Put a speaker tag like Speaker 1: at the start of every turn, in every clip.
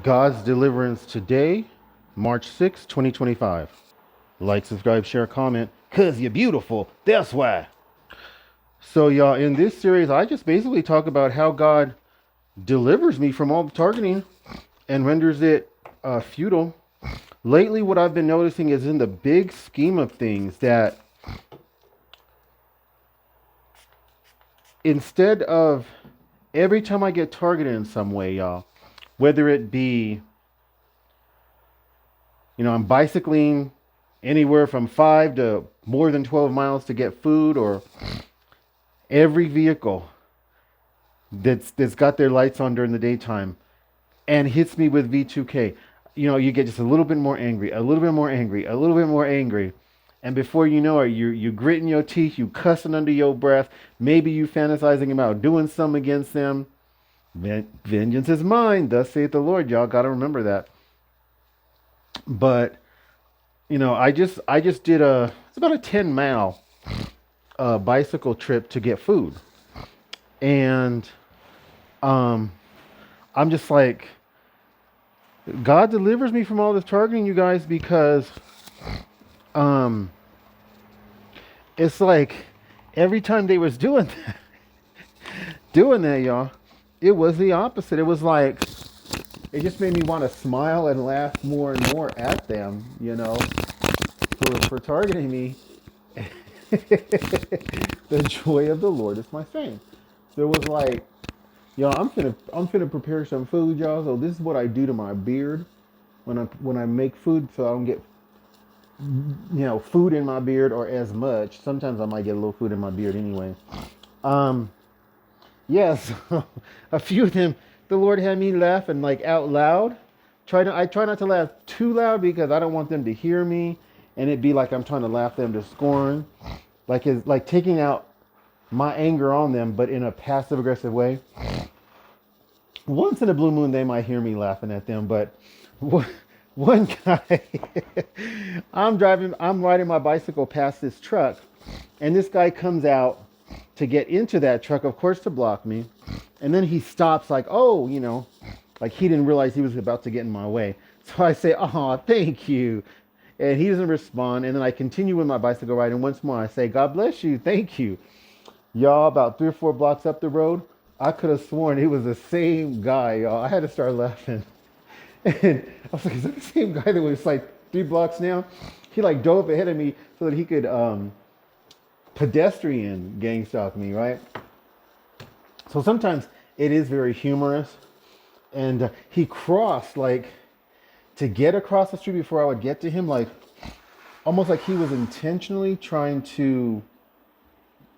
Speaker 1: God's deliverance today, March 6, 2025. Like, subscribe, share, comment, because you're beautiful. That's why. So, y'all, in this series, I just basically talk about how God delivers me from all the targeting and renders it futile. Lately, what I've been noticing is in the big scheme of things that instead of every time I get targeted in some way, y'all, whether it be, I'm bicycling anywhere from 5 to more than 12 miles to get food, or every vehicle that's got their lights on during the daytime and hits me with V2K, you get just a little bit more angry, a little bit more angry, a little bit more angry. And before you know it, you gritting your teeth, you cussing under your breath. Maybe you fantasizing about doing something against them. Vengeance is mine, thus saith the Lord. Y'all got to remember that. But I just did it's about a 10-mile bicycle trip to get food, and um, I'm just like, God delivers me from all this targeting, you guys, because um, it's like every time they was doing that, y'all, it was the opposite. It was like it just made me want to smile and laugh more and more at them, for targeting me. The joy of the Lord is my strength. So it was like, y'all, I'm finna prepare some food, y'all. So this is what I do to my beard when I make food, so I don't get food in my beard or as much. Sometimes I might get a little food in my beard anyway. Um, yes, a few of them, the Lord had me laughing like out loud. I try not to laugh too loud because I don't want them to hear me, and it'd be like I'm trying to laugh them to scorn, like it's like taking out my anger on them, but in a passive aggressive way. Once in a blue moon, they might hear me laughing at them, but one guy, I'm riding my bicycle past this truck, and this guy comes out to get into that truck, of course, to block me. And then he stops, like, oh, like he didn't realize he was about to get in my way. So I say, oh, thank you. And he doesn't respond. And then I continue with my bicycle ride. And once more, I say, God bless you. Thank you. Y'all, about 3 or 4 blocks up the road, I could have sworn it was the same guy, y'all. I had to start laughing. And I was like, is that the same guy that was like 3 blocks now? He like dove ahead of me so that he could pedestrian gang stalk me, right? So sometimes it is very humorous. And he crossed, like, to get across the street before I would get to him, like, almost like he was intentionally trying to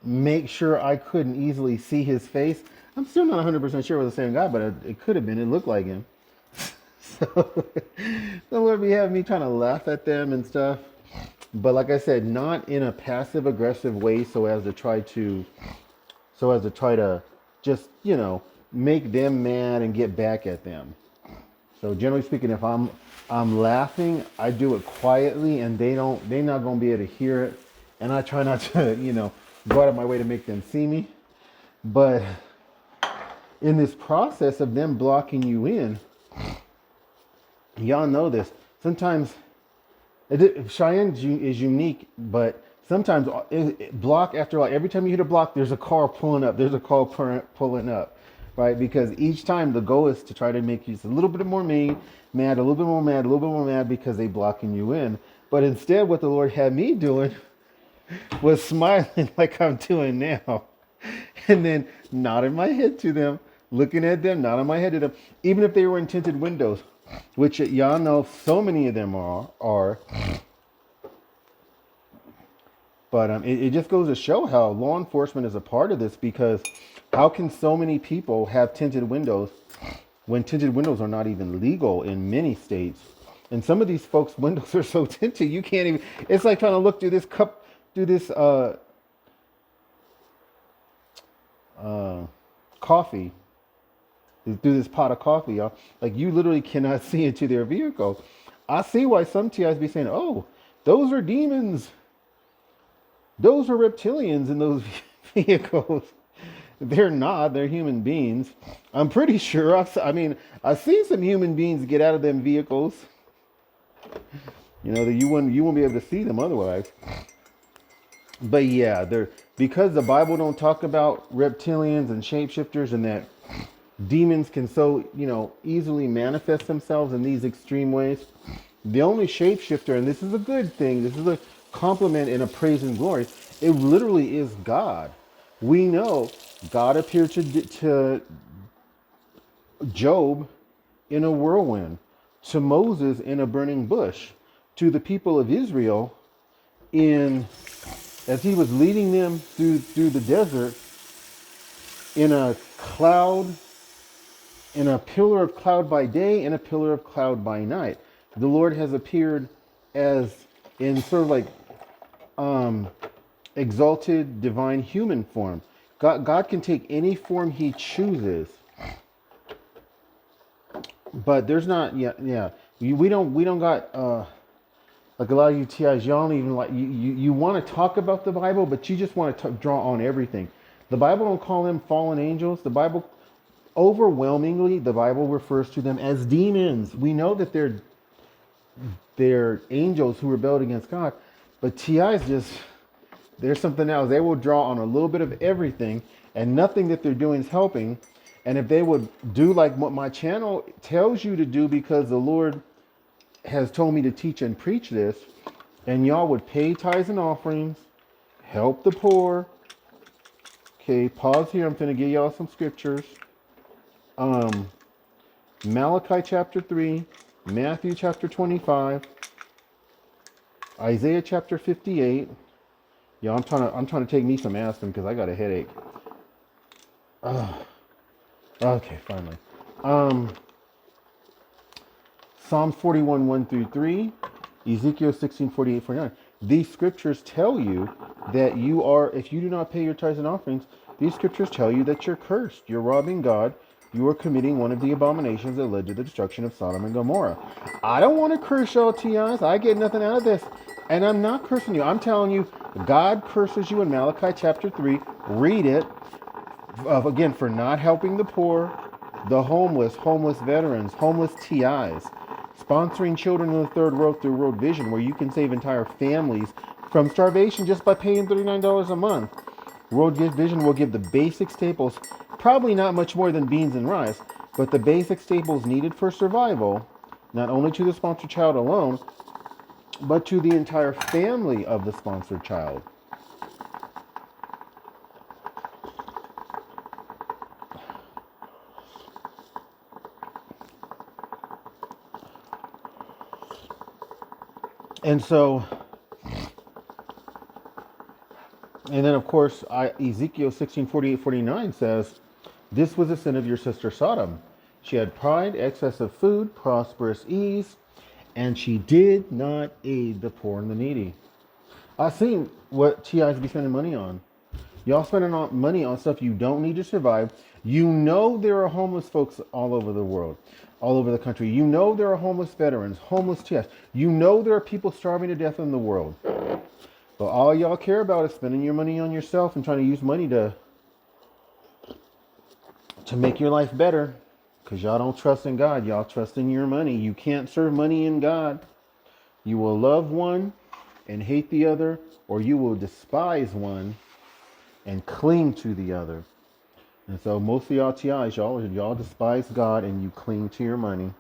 Speaker 1: make sure I couldn't easily see his face. I'm still not 100% sure it was the same guy, but it could have been. It looked like him. So the Lord be having me trying to laugh at them and stuff. But like I said, not in a passive aggressive way so as to try to just, make them mad and get back at them. So generally speaking, if I'm laughing, I do it quietly, and they're not gonna be able to hear it. And I try not to, go out of my way to make them see me. But in this process of them blocking you in, y'all know this. Sometimes Cheyenne is unique, but sometimes block after like every time you hit a block, there's a car pulling up. There's a car pulling up, right? Because each time the goal is to try to make you just a little bit more mad, a little bit more mad, a little bit more mad because they blocking you in. But instead, what the Lord had me doing was smiling like I'm doing now, and then nodding my head to them, looking at them, nodding my head to them, even if they were in tinted windows, which y'all know so many of them are. But it just goes to show how law enforcement is a part of this, because how can so many people have tinted windows when tinted windows are not even legal in many states? And some of these folks' windows are so tinted you can't even. It's like trying to look through this coffee, through this pot of coffee, y'all. Like, you literally cannot see into their vehicle. I see why some TIs be saying, "Oh, those are demons. Those are reptilians in those vehicles." They're not. They're human beings. I'm pretty sure. I've seen some human beings get out of them vehicles. You know that you won't be able to see them otherwise. But yeah, they're because the Bible don't talk about reptilians and shapeshifters, and that demons can so easily manifest themselves in these extreme ways. The only shapeshifter, and this is a good thing. This is a compliment and a praise and glory. It literally is God. We know God appeared to Job in a whirlwind, to Moses in a burning bush, to the people of Israel in as he was leading them through the desert in a cloud, in a pillar of cloud by day and a pillar of cloud by night. The Lord has appeared as in sort of like exalted divine human form. God can take any form he chooses. But there's not we don't got like a lot of you TIs, y'all don't even like you want to talk about the Bible, but you just want to draw on everything. The Bible don't call them fallen angels. The Bible overwhelmingly the Bible refers to them as demons. We know that they're angels who rebelled against God, but TIs just there's something else. They will draw on a little bit of everything, and nothing that they're doing is helping. And if they would do like what my channel tells you to do, because the Lord has told me to teach and preach this, and y'all would pay tithes and offerings, help the poor. Okay, pause here. I'm going to give y'all some scriptures. Malachi chapter 3, Matthew chapter 25, Isaiah chapter 58. Yeah, I'm trying to take me some aspirin because I got a headache. Okay, finally. Psalms 41, 1 through 3, Ezekiel 16, 48, 49. These scriptures tell you that you are, if you do not pay your tithes and offerings, these scriptures tell you that you're cursed. You're robbing God. You are committing one of the abominations that led to the destruction of Sodom and Gomorrah. I don't want to curse y'all, TIs. I get nothing out of this. And I'm not cursing you. I'm telling you, God curses you in Malachi chapter 3. Read it. Again, for not helping the poor, the homeless veterans, homeless TIs, sponsoring children in the third world through World Vision, where you can save entire families from starvation just by paying $39 a month. World Vision will give the basic staples, probably not much more than beans and rice, but the basic staples needed for survival, not only to the sponsored child alone, but to the entire family of the sponsored child. And then of course, Ezekiel 16, 48, 49 says, this was the sin of your sister Sodom. She had pride, excess of food, prosperous ease, and she did not aid the poor and the needy. I've seen what TIs be spending money on. Y'all spending money on stuff you don't need to survive. You know there are homeless folks all over the world, all over the country. You know there are homeless veterans, homeless TIs. You know there are people starving to death in the world. But all y'all care about is spending your money on yourself and trying to use money to make your life better. Because y'all don't trust in God. Y'all trust in your money. You can't serve money in God. You will love one and hate the other, or you will despise one and cling to the other. And so most of y'all TIs, y'all despise God and you cling to your money.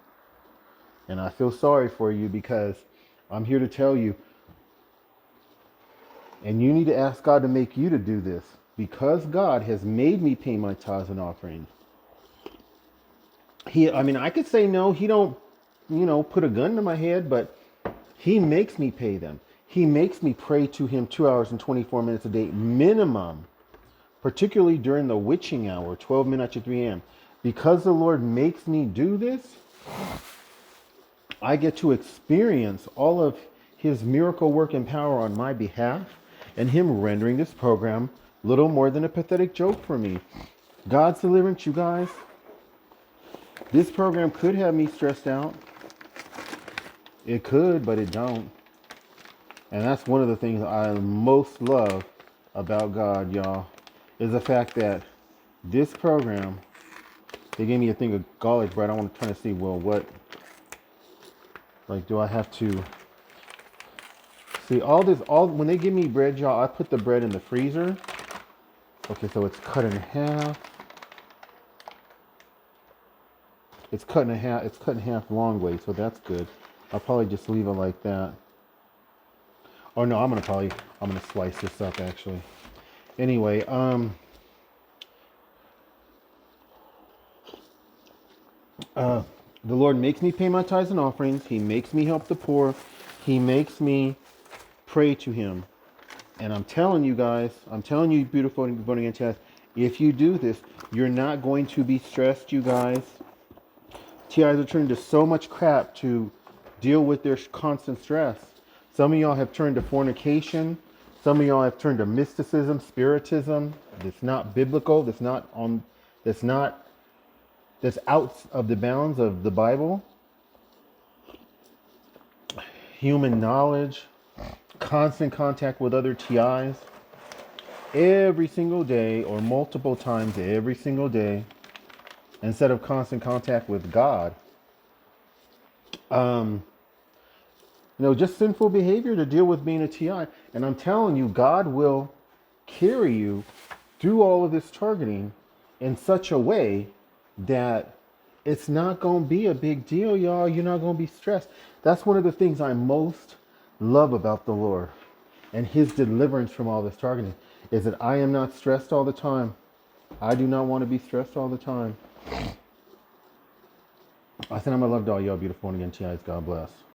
Speaker 1: And I feel sorry for you, because I'm here to tell you, and you need to ask God to make you to do this, because God has made me pay my tithes and offerings. I could say no, he don't, put a gun to my head, but he makes me pay them. He makes me pray to him 2 hours and 24 minutes a day minimum, particularly during the witching hour, 12 midnight to 3 a.m. Because the Lord makes me do this, I get to experience all of his miracle work and power on my behalf, and him rendering this program little more than a pathetic joke for me. God's deliverance, you guys. This program could have me stressed out. It could, but it don't. And that's one of the things I most love about God, y'all, is the fact that This program, they gave me a thing of garlic bread. I want to try to see, well, what, like, do I have to see all this? All when they give me bread, y'all, I put the bread in the freezer. Okay, so it's cut in half. It's cut in half. It's cut in half the long way, so that's good. I'll probably just leave it like that. Oh no, I'm gonna slice this up actually. Anyway, the Lord makes me pay my tithes and offerings. He makes me help the poor. He makes me pray to Him. And I'm telling you guys, I'm telling you, beautiful voting chat, if you do this, you're not going to be stressed, you guys. TIs are turned to so much crap to deal with their constant stress. Some of y'all have turned to fornication. Some of y'all have turned to mysticism, spiritism. That's not biblical. That's out of the bounds of the Bible. Human knowledge, constant contact with other TIs every single day or multiple times every single day instead of constant contact with God. Just sinful behavior to deal with being a TI. And I'm telling you, God will carry you through all of this targeting in such a way that it's not going to be a big deal, y'all. You're not going to be stressed. That's one of the things I most love about the Lord and His deliverance from all this targeting is that I am not stressed all the time. I do not want to be stressed all the time. I send out my love to all y'all beautiful and again, TIs. God bless.